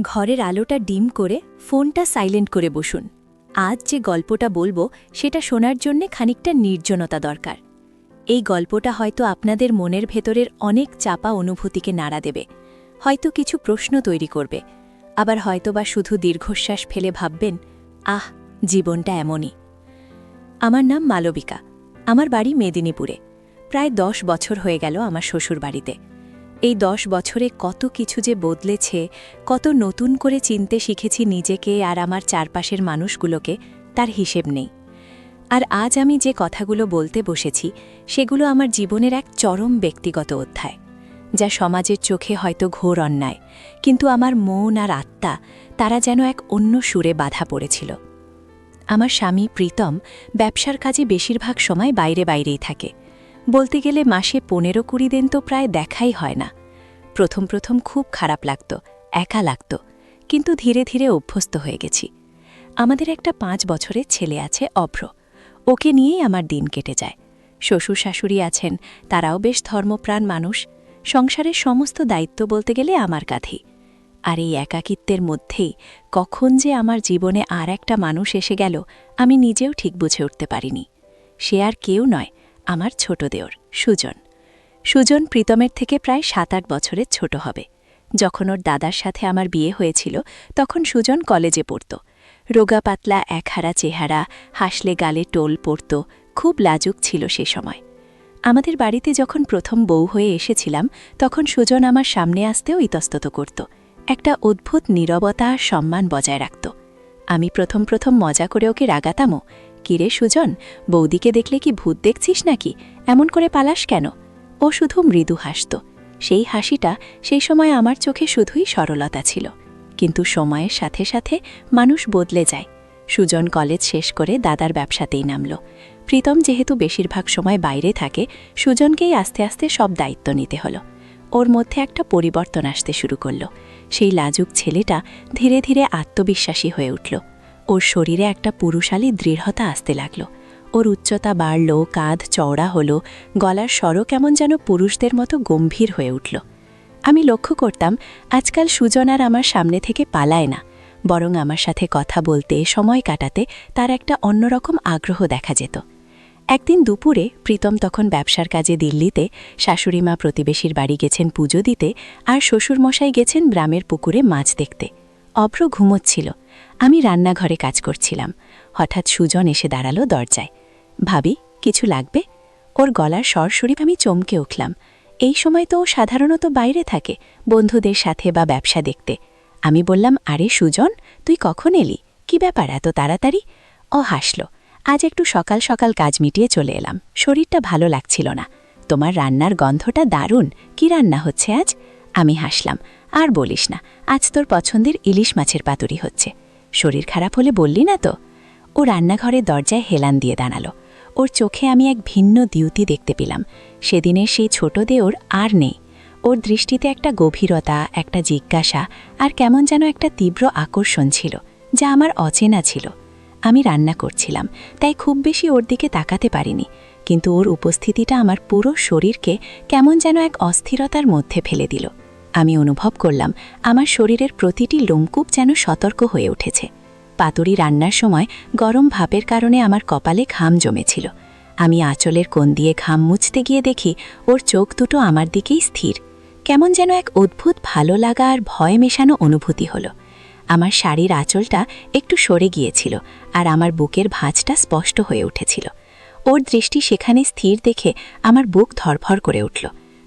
ঘরের আলোটা ডিম করে ফোনটা সাইলেন্ট করে বসুন। আজ যে গল্পটা বলবো সেটা শোনার জন্যে খানিকটা নির্জনতা দরকার। এই গল্পটা হয়তো আপনাদের মনের ভেতরের অনেক চাপা অনুভূতিকে নাড়া দেবে, হয়তো কিছু প্রশ্ন তৈরি করবে, আবার হয়তোবা শুধু দীর্ঘশ্বাস ফেলে ভাববেন, আহ, জীবনটা এমনই। আমার নাম মালবিকা। আমার বাড়ি মেদিনীপুরে। প্রায় 10 বছর হয়ে গেল আমার শ্বশুর বাড়িতে। এই 10 বছরে কত কিছু যে বদলেছে, কত নতুন করে চিনতে শিখেছি নিজেকে আর আমার চারপাশের মানুষগুলোকে, তার হিসেব নেই। আর আজ আমি যে কথাগুলো বলতে বসেছি সেগুলো আমার জীবনের এক চরম ব্যক্তিগত অধ্যায়, যা সমাজের চোখে হয়তো ঘোর অন্যায়, কিন্তু আমার মন আর আত্মা তারা যেন এক অন্য সুরে বাধা পড়েছিল। আমার স্বামী প্রীতম ব্যবসার কাজে বেশিরভাগ সময় বাইরেই থাকে। বলতে গেলে মাসে 15-20 দিন তো প্রায় দেখাই হয় না। প্রথম খুব খারাপ লাগত, একা লাগত, কিন্তু ধীরে ধীরে অভ্যস্ত হয়ে গেছি। আমাদের একটা 5 বছরের ছেলে আছে, অভ্র। ওকে নিয়েই আমার দিন কেটে যায়। শ্বশুর শাশুড়ি আছেন, তারাও বেশ ধর্মপ্রাণ মানুষ। সংসারের সমস্ত দায়িত্ব বলতে গেলে আমার কাঁধেই। আর এই একাকিত্বের মধ্যেই কখন যে আমার জীবনে আর একটা মানুষ এসে গেল, আমি নিজেও ঠিক বুঝে উঠতে পারিনি। সে আর কেউ নয়, আমার ছোট দেওর সুজন। সুজন প্রীতমের থেকে প্রায় 7-8 বছরের ছোট হবে। যখন ওর দাদার সাথে আমার বিয়ে হয়েছিল তখন সুজন কলেজে পড়ত। রোগা পাতলা একহারা চেহারা, হাসলে গালে টোল পড়ত, খুব লাজুক ছিল সে সময়। আমাদের বাড়িতে যখন প্রথম বউ হয়ে এসেছিলাম তখন সুজন আমার সামনে আসতেও ইতস্তত করত, একটা অদ্ভুত নীরবতা আর সম্মান বজায় রাখত। আমি প্রথম মজা করে ওকে রাগাতামও, কিরে সুজন, বৌদিকে দেখলে কি ভূত দেখছিস নাকি, এমন করে পালাস কেন? ও শুধু মৃদু হাসত। সেই হাসিটা সেই সময় আমার চোখে শুধুই সরলতা ছিল। কিন্তু সময়ের সাথে সাথে মানুষ বদলে যায়। সুজন কলেজ শেষ করে দাদার ব্যবসাতেই নামল। প্রীতম যেহেতু বেশিরভাগ সময় বাইরে থাকে, সুজনকেই আস্তে আস্তে সব দায়িত্ব নিতে হলো। ওর মধ্যে একটা পরিবর্তন আসতে শুরু করল। সেই লাজুক ছেলেটা ধীরে ধীরে আত্মবিশ্বাসী হয়ে উঠল। ওর শরীরে একটা পুরুষালী দৃঢ়তা আসতে লাগল। ওর উচ্চতা বাড়ল, কাঁধ চওড়া হলো, গলার স্বরও কেমন যেন পুরুষদের মতো গম্ভীর হয়ে উঠল। আমি লক্ষ্য করতাম আজকাল সুজন আর আমার সামনে থেকে পালায় না, বরং আমার সাথে কথা বলতে, সময় কাটাতে তার একটা অন্যরকম আগ্রহ দেখা যেত। একদিন দুপুরে প্রীতম তখন ব্যবসার কাজে দিল্লিতে, শাশুড়িমা প্রতিবেশীর বাড়ি গেছেন পুজো দিতে, আর শ্বশুরমশাই গেছেন গ্রামের পুকুরে মাছ দেখতে। অভ্র ঘুমোচ্ছিল। আমি রান্নাঘরে কাজ করছিলাম। হঠাৎ সুজন এসে দাঁড়ালো দরজায়। ভাবি, কিছু লাগবে? ওর গলার স্বর শুনে আমি চমকে উঠলাম। এই সময় তো ও সাধারণত বাইরে থাকে, বন্ধুদের সাথে বা ব্যবসা দেখতে। আমি বললাম, আরে সুজন, তুই কখন এলি? কি ব্যাপার এত তাড়াতাড়ি? ও হাসল। আজ একটু সকাল সকাল কাজ মিটিয়ে চলে এলাম, শরীরটা ভালো লাগছিল না। তোমার রান্নার গন্ধটা দারুণ, কি রান্না হচ্ছে আজ? আমি হাসলাম। আর বলিস না, আজ তোর পছন্দের ইলিশ মাছের পাতুরি হচ্ছে। শরীর খারাপ হলে বললি না তো? ও রান্নাঘরের দরজায় হেলান দিয়ে দাঁড়ালো। ওর চোখে আমি এক ভিন্ন দ্যুতি দেখতে পেলাম। সেদিনের সেই ছোট দেওর আর নেই। ওর দৃষ্টিতে একটা গভীরতা, একটা জিজ্ঞাসা আর কেমন যেন একটা তীব্র আকর্ষণ ছিল, যা আমার অচেনা ছিল। আমি রান্না করছিলাম, তাই খুব বেশি ওর দিকে তাকাতে পারিনি, কিন্তু ওর উপস্থিতিটা আমার পুরো শরীরকে কেমন যেন এক অস্থিরতার মধ্যে ফেলে দিল। আমি অনুভব করলাম আমার শরীরের প্রতিটি লোমকূপ যেন সতর্ক হয়ে উঠেছে। পাতুরি রান্নার সময় গরম ভাপের কারণে আমার কপালে ঘাম জমেছিল। আমি আঁচলের কোণ দিয়ে ঘাম মুছতে গিয়ে দেখি ওর চোখ দুটো আমার দিকেই স্থির। কেমন যেন এক অদ্ভুত ভালো লাগা আর ভয় মেশানো অনুভূতি হলো। আমার শাড়ির আঁচলটা একটু সরে গিয়েছিল আর আমার বুকের ভাঁজটা স্পষ্ট হয়ে উঠেছিল। ওর দৃষ্টি সেখানে স্থির দেখে আমার বুক ধরফর করে উঠল।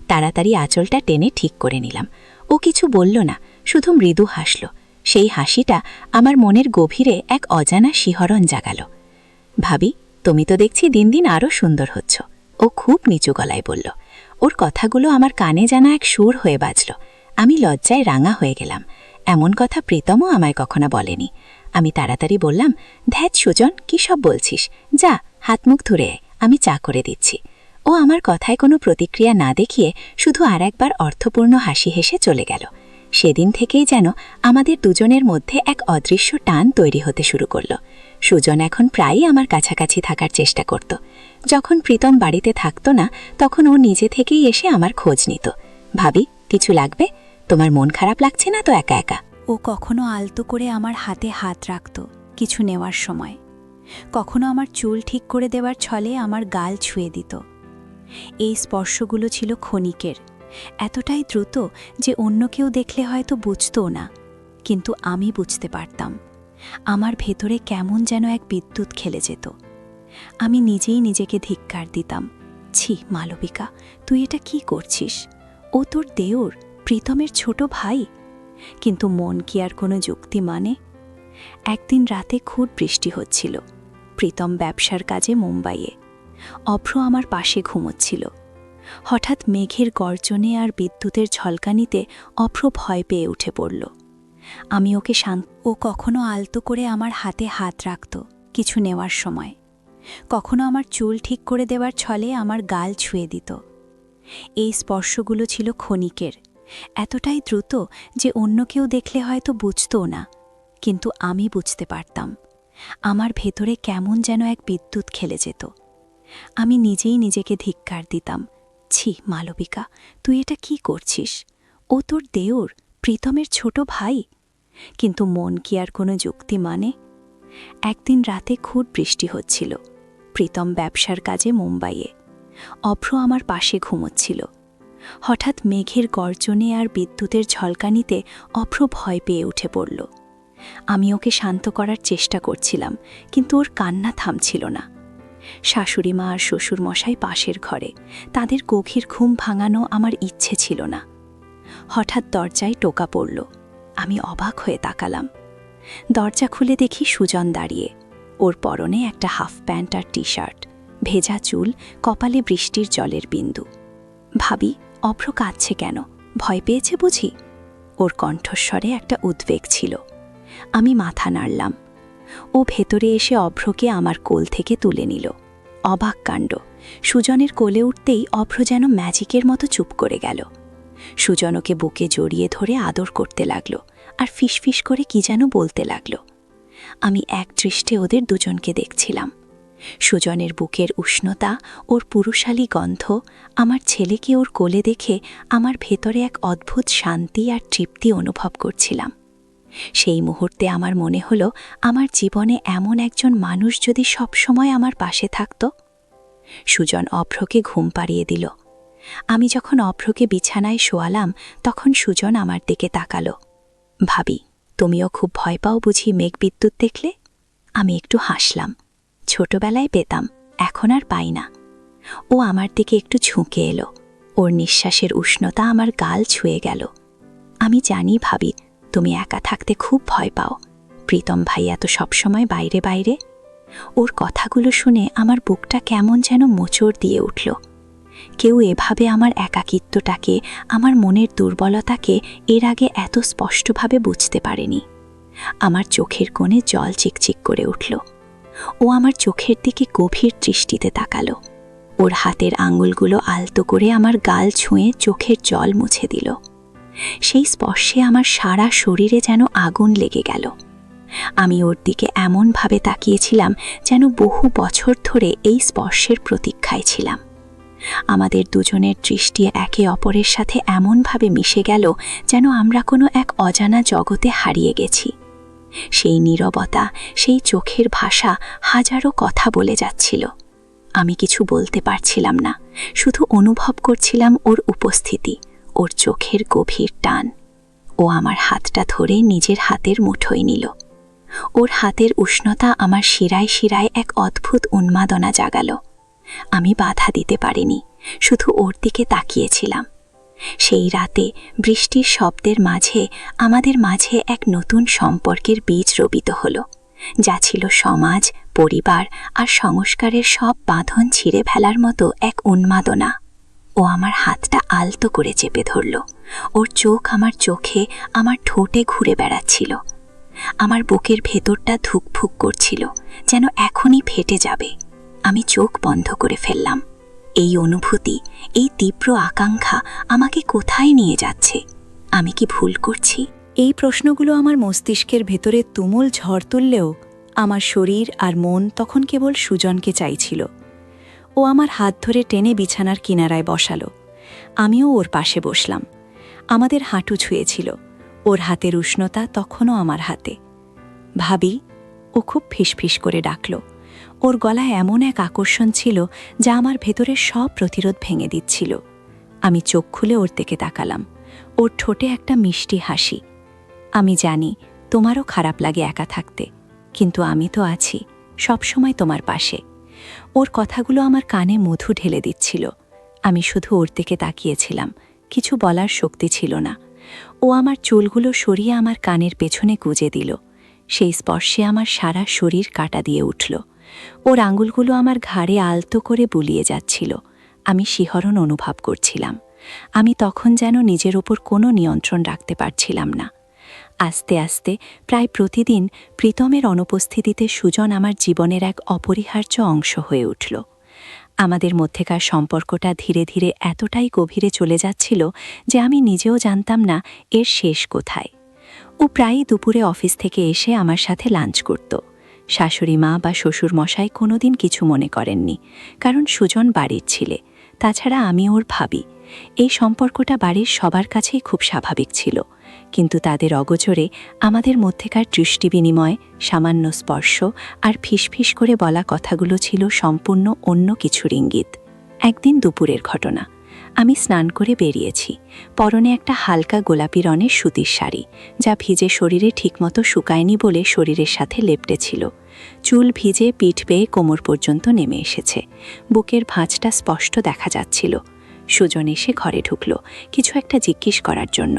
তাড়াতাড়ি আঁচলটা টেনে ঠিক করে নিলাম। ও কিছু বলল না, শুধু মৃদু হাসল। সেই হাসিটা আমার মনের গভীরে এক অজানা শিহরণ জাগাল। ভাবি, তুমি তো দেখছি দিন দিন আরও সুন্দর হচ্ছ, ও খুব নিচু গলায় বলল। ওর কথাগুলো আমার কানে জানা এক সুর হয়ে বাজল। আমি লজ্জায় রাঙা হয়ে গেলাম। এমন কথা প্রীতমও আমায় কখনো বলেনি। আমি তাড়াতাড়ি বললাম, ধ্যাৎ সুজন, কী সব বলছিস? যা, হাত মুখ ধুয়ে আয়, আমি চা করে দিচ্ছি। ও আমার কথায় কোনো প্রতিক্রিয়া না দেখিয়ে শুধু আর একবার অর্থপূর্ণ হাসি হেসে চলে গেল। সেদিন থেকেই যেন আমাদের দুজনের মধ্যে এক অদৃশ্য টান তৈরি হতে শুরু করল। সুজন এখন প্রায়ই আমার কাছাকাছি থাকার চেষ্টা করত। যখন প্রীতম বাড়িতে থাকতো না তখন ও নিজে থেকেই এসে আমার খোঁজ নিত। ভাবি, কিছু লাগবে? তোমার মন খারাপ লাগছে না তো একা একা? ও কখনো আলতো করে আমার হাতে হাত রাখত কিছু নেওয়ার সময়, কখনো আমার চুল ঠিক করে দেওয়ার ছলে আমার গাল ছুঁয়ে দিত। এই স্পর্শগুলো ছিল ক্ষণিকের, এতটাই দ্রুত যে অন্য কেউ দেখলে হয়তো বুঝতও না, কিন্তু আমি বুঝতে পারতাম। আমার ভেতরে কেমন যেন এক বিদ্যুৎ খেলে যেত। আমি নিজেই নিজেকে ধিক্কার দিতাম, ছি মালবিকা, তুই এটা কি করছিস? ও তোর দেওর, প্রীতমের ছোট ভাই। কিন্তু মন কি আর কোনো যুক্তি মানে? একদিন রাতে খুব বৃষ্টি হচ্ছিল। প্রীতম ব্যবসার কাজে মুম্বাইয়ে, অভ্র আমার পাশে ঘুমোচ্ছিল। হঠাৎ মেঘের গর্জনে আর বিদ্যুতের ঝলকানিতে অভ্র ভয় পেয়ে উঠে পড়ল। আমি ওকে ও কখনো আলতো করে আমার হাতে হাত রাখত কিছু নেওয়ার সময়, কখনো আমার চুল ঠিক করে দেওয়ার ছলে আমার গাল ছুঁয়ে দিত। এই স্পর্শগুলো ছিল ক্ষণিকের, এতটাই দ্রুত যে অন্য কেউ দেখলে হয়তো বুঝতও না, কিন্তু আমি বুঝতে পারতাম। আমার ভেতরে কেমন যেন এক বিদ্যুৎ খেলে যেত। আমি নিজেই নিজেকে ধিক্কার দিতাম, ছি মালবিকা, তুই এটা কি করছিস? ও তোর দেওর, প্রীতমের ছোট ভাই। কিন্তু মন কি আর কোনো যুক্তি মানে? একদিন রাতে খুব বৃষ্টি হচ্ছিল। প্রীতম ব্যবসার কাজে মুম্বাইয়ে, অভ্র আমার পাশে ঘুমোচ্ছিল। হঠাৎ মেঘের গর্জনে আর বিদ্যুতের ঝলকানিতে অভ্র ভয় পেয়ে উঠে পড়ল। আমি ওকে শান্ত করার চেষ্টা করছিলাম, কিন্তু ওর কান্না থামছিল না। শাশুড়িমা আর শ্বশুরমশাই পাশের ঘরে, তাদের গভীর ঘুম ভাঙানো আমার ইচ্ছে ছিল না। হঠাৎ দরজায় টোকা পড়ল। আমি অবাক হয়ে তাকালাম। দরজা খুলে দেখি সুজন দাঁড়িয়ে, ওর পরনে একটা হাফ প্যান্ট আর টি শার্ট, ভেজা চুল, কপালে বৃষ্টির জলের বিন্দু। ভাবি, অভ্র কাঁদছে কেন? ভয় পেয়েছে বুঝি? ওর কণ্ঠস্বরে একটা উদ্বেগ ছিল। আমি মাথা নাড়লাম। ও ভেতরে এসে অভ্রকে আমার কোল থেকে তুলে নিল। অবাক কাণ্ড, সুজনের কোলে উঠতেই অভ্র যেন ম্যাজিকের মতো চুপ করে গেল। সুজন ওকে বুকে জড়িয়ে ধরে আদর করতে লাগল, আর ফিসফিস করে কি যেন বলতে লাগল। আমি একদৃষ্টে ওদের দুজনকে দেখছিলাম। সুজনের বুকের উষ্ণতা, ওর পুরুষালী গন্ধ, আমার ছেলেকে ওর কোলে দেখে আমার ভেতরে এক অদ্ভুত শান্তি আর তৃপ্তি অনুভব করছিলাম। সেই মুহূর্তে আমার মনে হলো, আমার জীবনে এমন একজন মানুষ যদি সবসময় আমার পাশে থাকত। সুজন অভ্রকে ঘুম পাড়িয়ে দিল। আমি যখন অভ্রকে বিছানায় শোয়ালাম, তখন সুজন আমার দিকে তাকালো। ভাবি, তুমিও খুব ভয় পাও বুঝি মেঘ বিদ্যুৎ দেখলে? আমি একটু হাসলাম। ছোটবেলায় পেতাম, এখন আর পাই না। ও আমার দিকে একটু ঝুঁকে এলো। ওর নিঃশ্বাসের উষ্ণতা আমার গাল ছুঁয়ে গেল। আমি জানি ভাবি, তুমি একা থাকতে খুব ভয় পাও। প্রীতম ভাইয়া তো সবসময় বাইরে বাইরে। ওর কথাগুলো শুনে আমার বুকটা কেমন যেন মোচড় দিয়ে উঠল। কেউ এভাবে আমার একাকিত্বটাকে, আমার মনের দুর্বলতাকে এর আগে এত স্পষ্টভাবে বুঝতে পারেনি। আমার চোখের কোণে জল চিকচিক করে উঠল। ও আমার চোখের দিকে গভীর দৃষ্টিতে তাকালো। ওর হাতের আঙুলগুলো আলতো করে আমার গাল ছুঁয়ে চোখের জল মুছে দিল। সেই স্পর্শে আমার সারা শরীরে যেন আগুন লেগে গেল। আমি ওর দিকে এমনভাবে তাকিয়েছিলাম যেন বহু বছর ধরে এই স্পর্শের প্রতীক্ষায় ছিলাম। আমাদের দুজনের দৃষ্টি একে অপরের সাথে এমনভাবে মিশে গেল যেন আমরা কোনো এক অজানা জগতে হারিয়ে গেছি। সেই নীরবতা, সেই চোখের ভাষা হাজারো কথা বলে যাচ্ছিল। আমি কিছু বলতে পারছিলাম না, শুধু অনুভব করছিলাম ওর উপস্থিতি, ওর চোখের গভীর টান। ও আমার হাতটা ধরে নিজের হাতের মুঠোয় নিল। ওর হাতের উষ্ণতা আমার শিরায় শিরায় এক অদ্ভুত উন্মাদনা জাগালো। আমি বাধা দিতে পারিনি, শুধু ওর দিকে তাকিয়েছিলাম। সেই রাতে বৃষ্টির শব্দের মাঝে আমাদের মাঝে এক নতুন সম্পর্কের বীজ রোপিত হলো, যা ছিল সমাজ, পরিবার আর সংস্কারের সব বাঁধন ছিঁড়ে ফেলার মতো এক উন্মাদনা। ও আমার হাতটা আলতো করে চেপে ধরল। ওর চোখ আমার চোখে, আমার ঠোঁটে ঘুরে বেড়াচ্ছিল। আমার বুকের ভেতরটা ধুকফুক করছিল, যেন এখনই ফেটে যাবে। আমি চোখ বন্ধ করে ফেললাম। এই অনুভূতি, এই তীব্র আকাঙ্ক্ষা আমাকে কোথায় নিয়ে যাচ্ছে? আমি কি ভুল করছি? এই প্রশ্নগুলো আমার মস্তিষ্কের ভেতরে তুমুল ঝড় তুললেও আমার শরীর আর মন তখন কেবল সুজনকে চাইছিল। ও আমার হাত ধরে টেনে বিছানার কিনারায় বসালো। আমিও ওর পাশে বসলাম। আমাদের হাঁটু ছুঁয়েছিল। ওর হাতের উষ্ণতা তখনও আমার হাতে। ভাবি, ও খুব ফিসফিস করে ডাকল। ওর গলায় এমন এক আকর্ষণ ছিল যা আমার ভেতরের সব প্রতিরোধ ভেঙে দিচ্ছিল। আমি চোখ খুলে ওর দিকে তাকালাম। ওর ঠোঁটে একটা মিষ্টি হাসি। আমি জানি তোমারও খারাপ লাগে একা থাকতে, কিন্তু আমি তো আছি সবসময় তোমার পাশে। ওর কথাগুলো আমার কানে মধু ঢেলে দিচ্ছিল। আমি শুধু ওর দিকে তাকিয়েছিলাম, কিছু বলার শক্তি ছিল না। ও আমার চুলগুলো সরিয়ে আমার কানের পেছনে গুজে দিল। সেই স্পর্শে আমার সারা শরীর কাটা দিয়ে উঠল। ওর আঙুলগুলো আমার ঘাড়ে আলতো করে বুলিয়ে যাচ্ছিল। আমি শিহরণ অনুভব করছিলাম। আমি তখন যেন নিজের ওপর কোনো নিয়ন্ত্রণ রাখতে পারছিলাম না। আস্তে আস্তে, প্রায় প্রতিদিন প্রীতমের অনুপস্থিতিতে সুজন আমার জীবনের এক অপরিহার্য অংশ হয়ে উঠল। আমাদের মধ্যেকার সম্পর্কটা ধীরে ধীরে এতটাই গভীরে চলে যাচ্ছিল যে আমি নিজেও জানতাম না এর শেষ কোথায়। ও প্রায়ই দুপুরে অফিস থেকে এসে আমার সাথে লাঞ্চ করত। শাশুড়ি মা বা শ্বশুর মশাই কোনোদিন কিছু মনে করেননি, কারণ সুজন বাড়ির ছিলে। তাছাড়া আমি ওর ভাবি। এই সম্পর্কটা বাড়ির সবার কাছেই খুব স্বাভাবিক ছিল, কিন্তু তাদের অগোচরে আমাদের মধ্যেকার দৃষ্টি বিনিময়, সামান্য স্পর্শ আর ফিসফিস করে বলা কথাগুলো ছিল সম্পূর্ণ অন্য কিছুর ইঙ্গিত। একদিন দুপুরের ঘটনা। আমি স্নান করে বেরিয়েছি। পরনে একটা হালকা গোলাপি রঙের সুতির শাড়ি, যা ভিজে শরীরে ঠিকমতো শুকায়নি বলে শরীরের সাথে লেপ্টেছিল। চুল ভিজে পিঠ বেয়ে কোমর পর্যন্ত নেমে এসেছে। বুকের ভাঁজটা স্পষ্ট দেখা যাচ্ছিল। সুজন এসে ঘরে ঢুকল কিছু একটা জিজ্ঞেস করার জন্য।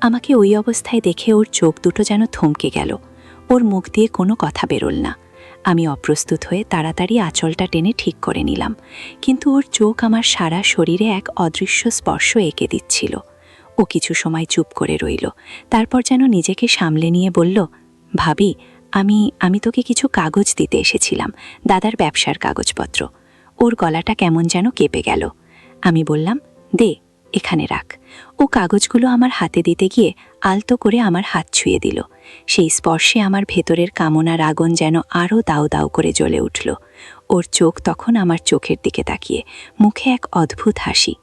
আমাকে ওই অবস্থায় দেখে ওর চোখ দুটো যেন থমকে গেল। ওর মুখ দিয়ে কোনো কথা বেরোল না। আমি অপ্রস্তুত হয়ে তাড়াতাড়ি আঁচলটা টেনে ঠিক করে নিলাম, কিন্তু ওর চোখ আমার সারা শরীরে এক অদৃশ্য স্পর্শ এঁকে দিচ্ছিল। ও কিছু সময় চুপ করে রইল, তারপর যেন নিজেকে সামলে নিয়ে বলল, ভাবি, আমি তোকে কিছু কাগজ দিতে এসেছিলাম, দাদার ব্যবসার কাগজপত্র। ওর গলাটা কেমন যেন কেঁপে গেল। আমি বললাম, দে, এখানে রাখ। ও কাগজগুলো আমার হাতে দিতে গিয়ে আলতো করে আমার হাত ছুঁয়ে দিল। সেই স্পর্শে আমার ভেতরের কামনার আগুন যেন আরও দাউ দাউ করে জ্বলে উঠল। ওর চোখ তখন আমার চোখের দিকে তাকিয়ে, মুখে এক অদ্ভুত হাসি।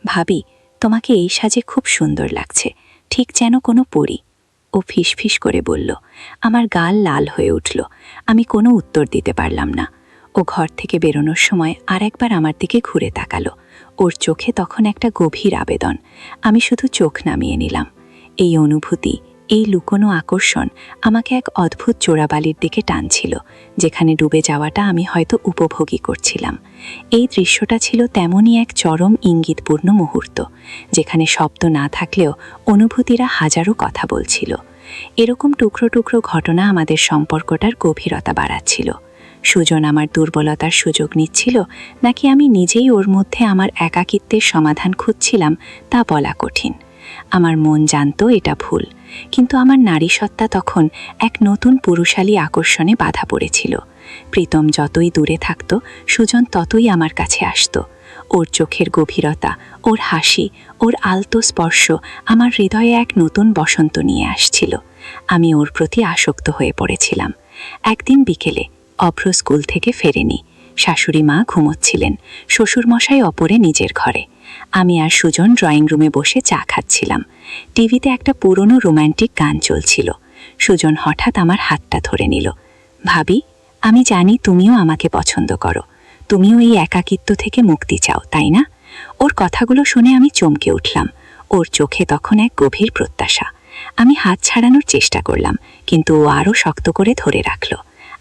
ভাবি, তোমাকে এই সাজে খুব সুন্দর লাগছে, ঠিক যেন কোনো পরী। ও ফিসফিস করে বলল। আমার গাল লাল হয়ে উঠল। আমি কোনো উত্তর দিতে পারলাম না। ও ঘর থেকে বেরোনোর সময় আরেকবার আমার দিকে ঘুরে তাকালো। ওর চোখে তখন একটা গভীর আবেদন। আমি শুধু চোখ নামিয়ে নিলাম। এই অনুভূতি, এই লুকোনো আকর্ষণ আমাকে এক অদ্ভুত চোরাবালির দিকে টানছিল, যেখানে ডুবে যাওয়াটা আমি হয়তো উপভোগী করছিলাম। এই দৃশ্যটা ছিল তেমনই এক চরম ইঙ্গিতপূর্ণ মুহূর্ত, যেখানে শব্দ না থাকলেও অনুভূতিরা হাজারো কথা বলছিল। এরকম টুকরো টুকরো ঘটনা আমাদের সম্পর্কটার গভীরতা বাড়াচ্ছিল। সুজন আমার দুর্বলতার সুযোগ নিচ্ছিল, নাকি আমি নিজেই ওর মধ্যে আমার একাকিত্বের সমাধান খুঁজছিলাম, তা বলা কঠিন। আমার মন জানত এটা ভুল, কিন্তু আমার নারীসত্তা তখন এক নতুন পুরুষালী আকর্ষণে বাধা পড়েছিল। প্রীতম যতই দূরে থাকত, সুজন ততই আমার কাছে আসত। ওর চোখের গভীরতা, ওর হাসি, ওর আলতো স্পর্শ আমার হৃদয়ে এক নতুন বসন্ত নিয়ে আসছিল। আমি ওর প্রতি আসক্ত হয়ে পড়েছিলাম। একদিন বিকেলে অভ্র স্কুল থেকে ফেরেনি। শাশুড়ি মা ঘুমোচ্ছিলেন, শ্বশুরমশাই অপরে নিজের ঘরে। আমি আর সুজন ড্রয়িং রুমে বসে চা খাচ্ছিলাম। টিভিতে একটা পুরনো রোম্যান্টিক গান চলছিল। সুজন হঠাৎ আমার হাতটা ধরে নিল। ভাবি, আমি জানি তুমিও আমাকে পছন্দ করো, তুমিও এই একাকিত্ব থেকে মুক্তি চাও, তাই না? ওর কথাগুলো শুনে আমি চমকে উঠলাম। ওর চোখে তখন এক গভীর প্রত্যাশা। আমি হাত ছাড়ানোর চেষ্টা করলাম, কিন্তু ও আরও শক্ত করে ধরে রাখল।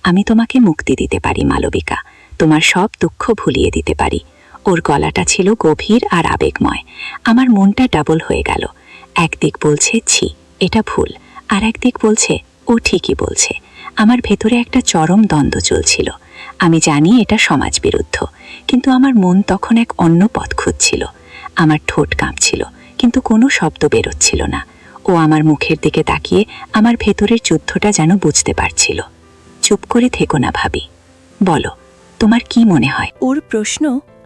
আমি তোমাকে মুক্তি দিতে পারি মালবিকা, তোমার সব দুঃখ ভুলিয়ে দিতে পারি। ওর গলাটা ছিল গভীর আর আবেগময়। আমার মনটা ডাবল হয়ে গেল। একদিক বলছে ছি, এটা ভুল, আর একদিক বলছে ও ঠিকই বলছে। আমার ভেতরে একটা চরম দ্বন্দ্ব চলছিল। আমি জানি এটা সমাজ বিরুদ্ধ, কিন্তু আমার মন তখন এক অন্য পথ খুঁজছিল। আমার ঠোঁট কাঁপছিল, কিন্তু কোনো শব্দ বেরোচ্ছিল না। ও আমার মুখের দিকে তাকিয়ে আমার ভেতরের যুদ্ধটা যেন বুঝতে পারছিল। চুপ করে থেকো না ভাবি, বলো তোমার কি মনে হয়? ওর প্রশ্ন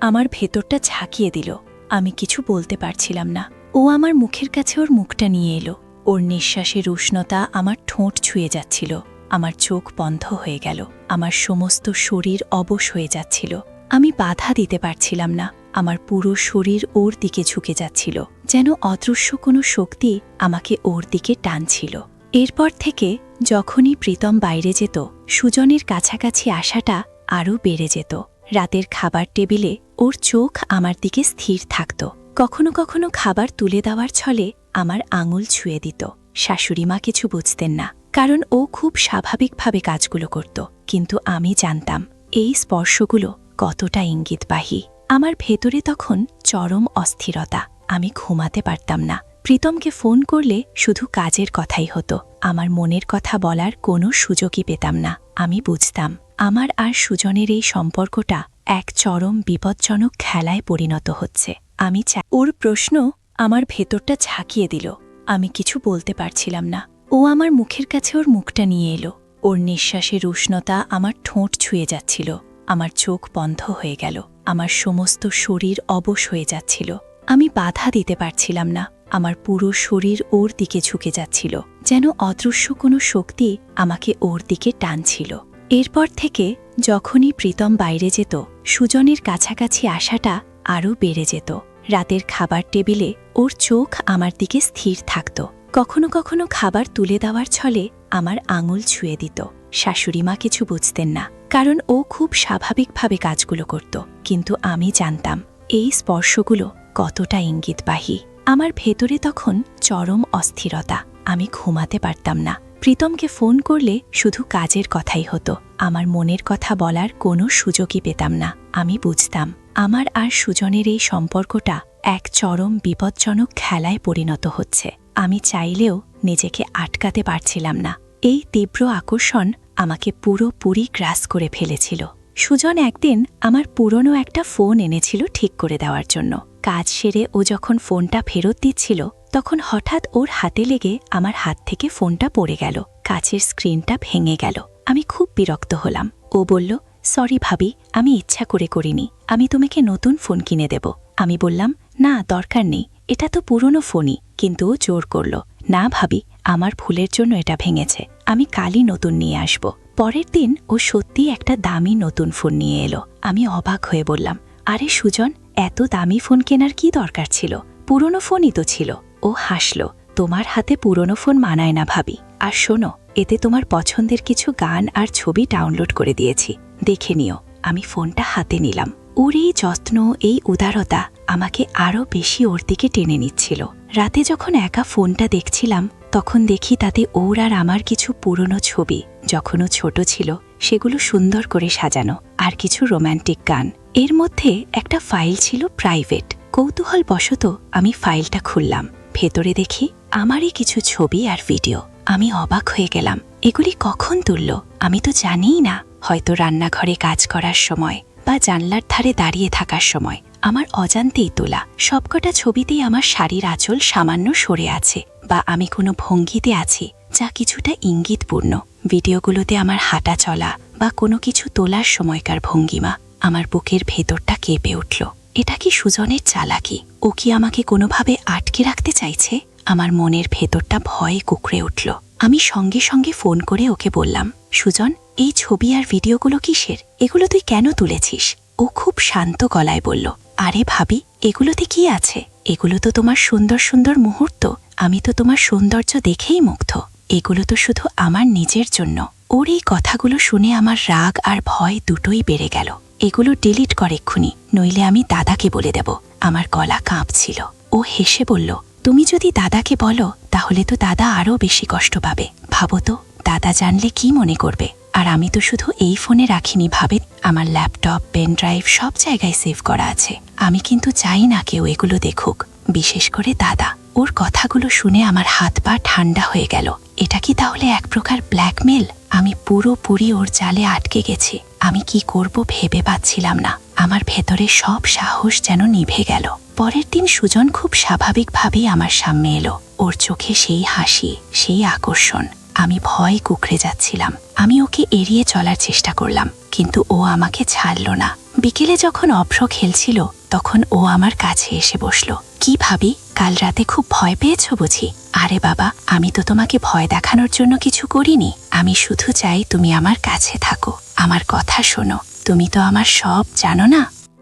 আমার ভেতরটা ঝাঁকিয়ে দিল। আমি কিছু বলতে পারছিলাম না। ও আমার মুখের কাছে ওর মুখটা নিয়ে এলো। ওর নিঃশ্বাসের উষ্ণতা আমার ঠোঁট ছুঁয়ে যাচ্ছিল। আমার চোখ বন্ধ হয়ে গেল। আমার সমস্ত শরীর অবশ হয়ে যাচ্ছিল। আমি বাধা দিতে পারছিলাম না। আমার পুরো শরীর ওর দিকে ঝুঁকে যাচ্ছিল, যেন অদৃশ্য কোনো শক্তি আমাকে ওর দিকে টানছিল। এরপর থেকে যখনই প্রীতম বাইরে যেত, সুজনের কাছাকাছি আসাটা আরও বেড়ে যেত। রাতের খাবার টেবিলে ওর চোখ আমার দিকে স্থির থাকত। কখনো কখনো খাবার তুলে দেওয়ার ছলে আমার আঙুল ছুঁয়ে দিত। শাশুড়িমা কিছু বুঝতেন না, কারণ ও খুব স্বাভাবিকভাবে কাজগুলো করত। কিন্তু আমি জানতাম এই স্পর্শগুলো কতটা ইঙ্গিতবাহী। আমার ভেতরে তখন চরম অস্থিরতা। আমি ঘুমাতে পারতাম না। প্রীতমকে ফোন করলে শুধু কাজের কথাই হতো। আমার মনের কথা বলার কোনো সুযোগই পেতাম না। আমি বুঝতাম আমার আর সুজনের এই সম্পর্কটা এক চরম বিপজ্জনক খেলায় পরিণত হচ্ছে। আমি চাই। ওর প্রশ্ন আমার ভেতরটা ঝাঁকিয়ে দিল। আমি কিছু বলতে পারছিলাম না। ও আমার মুখের কাছে ওর মুখটা নিয়ে এলো। ওর নিঃশ্বাসের উষ্ণতা আমার ঠোঁট ছুঁয়ে যাচ্ছিল। আমার চোখ বন্ধ হয়ে গেল। আমার সমস্ত শরীর অবশ হয়ে যাচ্ছিল। আমি বাধা দিতে পারছিলাম না। আমার পুরো শরীর ওর দিকে ঝুঁকে যাচ্ছিল, যেন অদৃশ্য কোনো শক্তি আমাকে ওর দিকে টানছিল। এরপর থেকে যখনই প্রীতম বাইরে যেত, সুজনের কাছাকাছি আসাটা আরও বেড়ে যেত। রাতের খাবার টেবিলে ওর চোখ আমার দিকে স্থির থাকত। কখনো কখনো খাবার তুলে দেওয়ার ছলে আমার আঙুল ছুঁয়ে দিত। শাশুড়িমা কিছু বুঝতেন না, কারণ ও খুব স্বাভাবিকভাবে কাজগুলো করত। কিন্তু আমি জানতাম এই স্পর্শগুলো কতটা ইঙ্গিতবাহী। আমার ভেতরে তখন চরম অস্থিরতা। আমি ঘুমাতে পারতাম না। প্রীতমকে ফোন করলে শুধু কাজের কথাই হতো। আমার মনের কথা বলার কোনো সুযোগই পেতাম না। আমি বুঝতাম আমার আর সুজনের এই সম্পর্কটা এক চরম বিপজ্জনক খেলায় পরিণত হচ্ছে। আমি চাইলেও নিজেকে আটকাতে পারছিলাম না। এই তীব্র আকর্ষণ আমাকে পুরোপুরি গ্রাস করে ফেলেছিল। সুজন একদিন আমার পুরনো একটা ফোন এনেছিল ঠিক করে দেওয়ার জন্য। কাজ সেরে ও যখন ফোনটা ফেরত দিচ্ছিল, তখন হঠাৎ ওর হাতে লেগে আমার হাত থেকে ফোনটা পড়ে গেল। কাচের স্ক্রিনটা ভেঙে গেল। আমি খুব বিরক্ত হলাম। ও বলল, সরি ভাবি, আমি ইচ্ছা করে করিনি। আমি তোমাকে নতুন ফোন কিনে দেব। আমি বললাম, না দরকার নেই, এটা তো পুরনো ফোনই। কিন্তু ও জোর করল, না ভাবি, আমার ভুলের জন্য এটা ভেঙেছে, আমি কালই নতুন নিয়ে আসব। পরের দিন ও সত্যি একটা দামি নতুন ফোন নিয়ে এলো। আমি অবাক হয়ে বললাম, আরে সুজন, এত দামি ফোন কেনার কি দরকার ছিল? পুরনো ফোনই তো ছিল। ও হাসল, তোমার হাতে পুরনো ফোন মানায় না ভাবি। আর শোনো, এতে তোমার পছন্দের কিছু গান আর ছবি ডাউনলোড করে দিয়েছি, দেখে নিও। আমি ফোনটা হাতে নিলাম। ওর এই যত্ন, এই উদারতা আমাকে আরও বেশি ওর দিকে টেনে নিচ্ছিল। রাতে যখন একা ফোনটা দেখছিলাম, তখন দেখি তাতে ওর আর আমার কিছু পুরনো ছবি, যখন ও ছোট ছিল সেগুলো সুন্দর করে সাজানো, আর কিছু রোম্যান্টিক গান। এর মধ্যে একটা ফাইল ছিল প্রাইভেট। কৌতূহলবশত আমি ফাইলটা খুললাম। ভেতরে দেখি আমারই কিছু ছবি আর ভিডিও। আমি অবাক হয়ে গেলাম। এগুলি কখন তুলল? আমি তো জানিই না। হয়তো রান্নাঘরে কাজ করার সময় বা জানলার ধারে দাঁড়িয়ে থাকার সময় আমার অজান্তেই তোলা। সবকটা ছবিতেই আমার শাড়ির আঁচল সামান্য সরে আছে, বা আমি কোনো ভঙ্গিতে আছি যা কিছুটা ইঙ্গিতপূর্ণ। ভিডিওগুলোতে আমার হাঁটা চলা বা কোনো কিছু তোলার সময়কার ভঙ্গিমা। আমার বুকের ভেতরটা কেঁপে উঠল। এটা কি সুজনের চালাকি? ও কি আমাকে কোনোভাবে আটকে রাখতে চাইছে? আমার মনের ভেতরটা ভয়ে কুঁকড়ে উঠল। আমি সঙ্গে সঙ্গে ফোন করে ওকে বললাম, সুজন, এই ছবি আর ভিডিওগুলো কিসের? এগুলো তুই কেন তুলেছিস? ও খুব শান্ত গলায় বলল, আরে ভাবি, এগুলোতে কি আছে? এগুলো তো তোমার সুন্দর সুন্দর মুহূর্ত। আমি তো তোমার সৌন্দর্য দেখেই মুগ্ধ। এগুলো তো শুধু আমার নিজের জন্য। ওর এই কথাগুলো শুনে আমার রাগ আর ভয় দুটোই বেড়ে গেল। এগুলো ডিলিট কর এক্ষুনি, নইলে আমি দাদাকে বলে দেব। আমার গলা কাঁপছিল। ও হেসে বলল, তুমি যদি দাদাকে বলো তাহলে তো দাদা আরও বেশি কষ্ট পাবে। ভাবো তো, দাদা জানলে কি মনে করবে? আর আমি তো শুধু এই ফোনে রাখিনি ভাবে, আমার ল্যাপটপ, পেন ড্রাইভ সব জায়গায় সেভ করা আছে। আমি কিন্তু চাই না কেউ এগুলো দেখুক, বিশেষ করে দাদা। ওর কথাগুলো শুনে আমার হাত পা ঠান্ডা হয়ে গেল। এটা কি তাহলে এক প্রকার ব্ল্যাকমেল? আমি পুরোপুরি ওর জালে আটকে গেছি। আমি কি করব ভেবে পাচ্ছিলাম না। আমার ভেতরে সব সাহস যেন নিভে গেল। পরের দিন সুজন খুব স্বাভাবিকভাবেই আমার সামনে এলো। ওর চোখে সেই হাসি, সেই আকর্ষণ। আমি ভয় কুঁকড়ে যাচ্ছিলাম। আমি ওকে এড়িয়ে চলার চেষ্টা করলাম, কিন্তু ও আমাকে ছাড়ল না। বিকেলে যখন অভ্র খেলছিল, তখন ও আমার কাছে এসে বসল। কি ভাবি, কাল রাতে খুব ভয় পেয়েছো বুঝি? আরে বাবা, আমি তো তোমাকে ভয় দেখানোর জন্য কিছু করিনি। আমি শুধু চাই তুমি আমার কাছে থাকো, আমার কথা শোনো। তুমি তো আমার সব জানো না।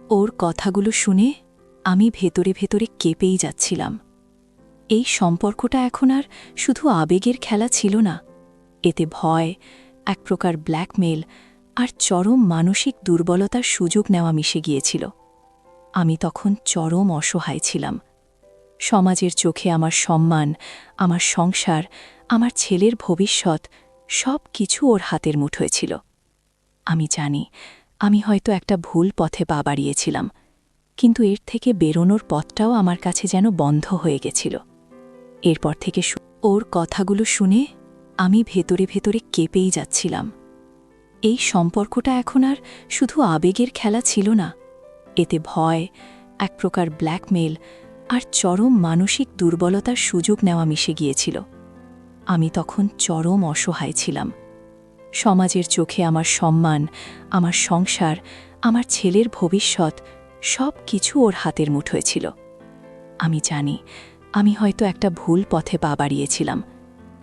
ওর কথাগুলো শুনে আমি ভেতরে ভেতরে কেঁপেই যাচ্ছিলাম। এই সম্পর্কটা এখন আর শুধু আবেগের খেলা ছিল না, এতে ভয়, এক প্রকার ব্ল্যাকমেল আর চরম মানসিক দুর্বলতার সুযোগ নেওয়া মিশে গিয়েছিল। আমি তখন চরম অসহায় ছিলাম। সমাজের চোখে আমার সম্মান, আমার সংসার, আমার ছেলের ভবিষ্যৎ সব কিছু ওর হাতের মুঠোয় ছিল। আমি জানি আমি হয়তো একটা ভুল পথে পা বাড়িয়েছিলাম, কিন্তু এর থেকে বেরোনোর পথটাও আমার কাছে যেন বন্ধ হয়ে গেছিল। এরপর থেকে ওর কথাগুলো শুনে আমি ভেতরে ভেতরে কেঁপেই যাচ্ছিলাম। এই সম্পর্কটা এখন আর শুধু আবেগের খেলা ছিল না, এতে ভয়, এক প্রকার ব্ল্যাকমেল আর চরম মানসিক দুর্বলতার সুযোগ নেওয়া মিশে গিয়েছিল। আমি তখন চরম অসহায় ছিলাম। সমাজের চোখে আমার সম্মান, আমার সংসার, আমার ছেলের ভবিষ্যৎ সব কিছু ওর হাতের মুঠোয় ছিল। আমি জানি আমি হয়তো একটা ভুল পথে পা বাড়িয়েছিলাম,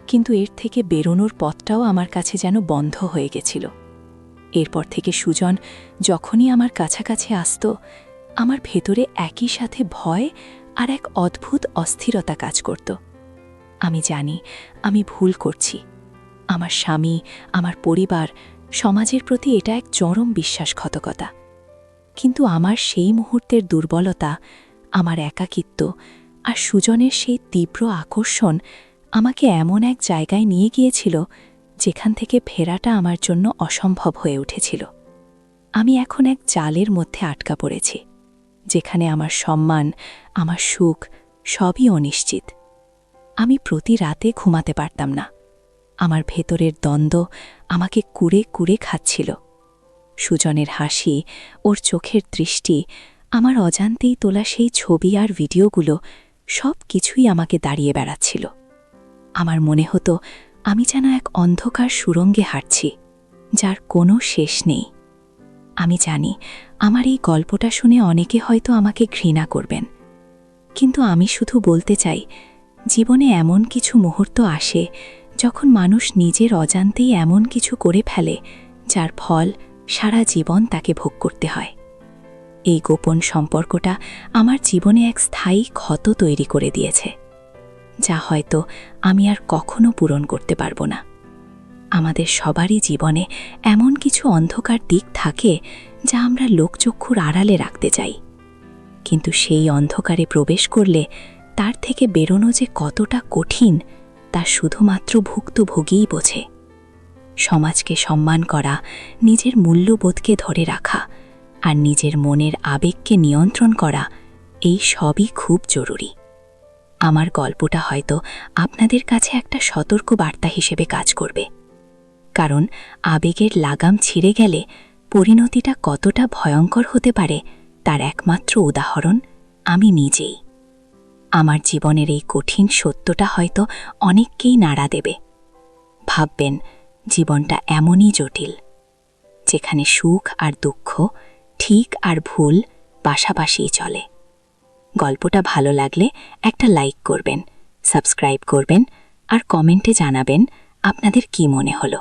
কিন্তু এর থেকে বেরোনোর পথটাও আমার কাছে যেন বন্ধ হয়ে গেছিল। এরপর থেকে সুজন যখনই আমার কাছাকাছি আসত, আমার ভেতরে একই সাথে ভয় আর এক অদ্ভুত অস্থিরতা কাজ করত। আমি জানি আমি ভুল করছি। আমার স্বামী, আমার পরিবার, সমাজের প্রতি এটা এক চরম বিশ্বাসঘাতকতা। কিন্তু আমার সেই মুহূর্তের দুর্বলতা, আমার একাকিত্ব আর সুজনের সেই তীব্র আকর্ষণ আমাকে এমন এক জায়গায় নিয়ে গিয়েছিল যেখান থেকে ফেরাটা আমার জন্য অসম্ভব হয়ে উঠেছিল। আমি এখন এক জালের মধ্যে আটকা পড়েছি, যেখানে আমার সম্মান, আমার সুখ সবই অনিশ্চিত। আমি প্রতি রাতে ঘুমাতে পারতাম না। আমার ভেতরের দ্বন্দ্ব আমাকে কুরে কুরে খাচ্ছিল। সুজনের হাসি, ওর চোখের দৃষ্টি, আমার অজান্তেই তোলা সেই ছবি আর ভিডিওগুলো সব কিছুই আমাকে দাঁড়িয়ে বেড়াচ্ছিল। আমার মনে হতো আমি যেন এক অন্ধকার সুড়ঙ্গে হাঁটছি, যার কোনো শেষ নেই। আমি জানি আমার এই গল্পটা শুনে অনেকে হয়তো আমাকে ঘৃণা করবেন, কিন্তু আমি শুধু বলতে চাই, জীবনে এমন কিছু মুহূর্ত আসে যখন মানুষ নিজের অজান্তেই এমন কিছু করে ফেলে যার ফল সারা জীবন তাকে ভোগ করতে হয়। এই গোপন সম্পর্কটা আমার জীবনে এক স্থায়ী ক্ষত তৈরি করে দিয়েছে, যা হয়তো আমি আর কখনো পূরণ করতে পারবো না। আমাদের সবারই জীবনে এমন কিছু অন্ধকার দিক থাকে যা আমরা লোকচক্ষুর আড়ালে রাখতে চাই, কিন্তু সেই অন্ধকারে প্রবেশ করলে তার থেকে বেরোনো যে কতটা কঠিন তা শুধুমাত্র ভুক্তভোগীই বোঝে। সমাজকে সম্মান করা, নিজের মূল্যবোধকে ধরে রাখা আর নিজের মনের আবেগকে নিয়ন্ত্রণ করা, এই সবই খুব জরুরি। আমার গল্পটা হয়তো আপনাদের কাছে একটা সতর্ক বার্তা হিসেবে কাজ করবে, কারণ আবেগের লাগাম ছিঁড়ে গেলে পরিণতিটা কতটা ভয়ঙ্কর হতে পারে তার একমাত্র উদাহরণ আমি নিজেই। আমার জীবনের এই কঠিন সত্যটা হয়তো অনেককেই নাড়া দেবে। ভাববেন, জীবনটা এমনই জটিল, যেখানে সুখ আর দুঃখ, ঠিক আর ভুল পাশাপাশিই চলে। গল্পটা ভালো লাগলে একটা লাইক করবেন, সাবস্ক্রাইব করবেন আর কমেন্টে জানাবেন আপনাদের কি মনে হলো।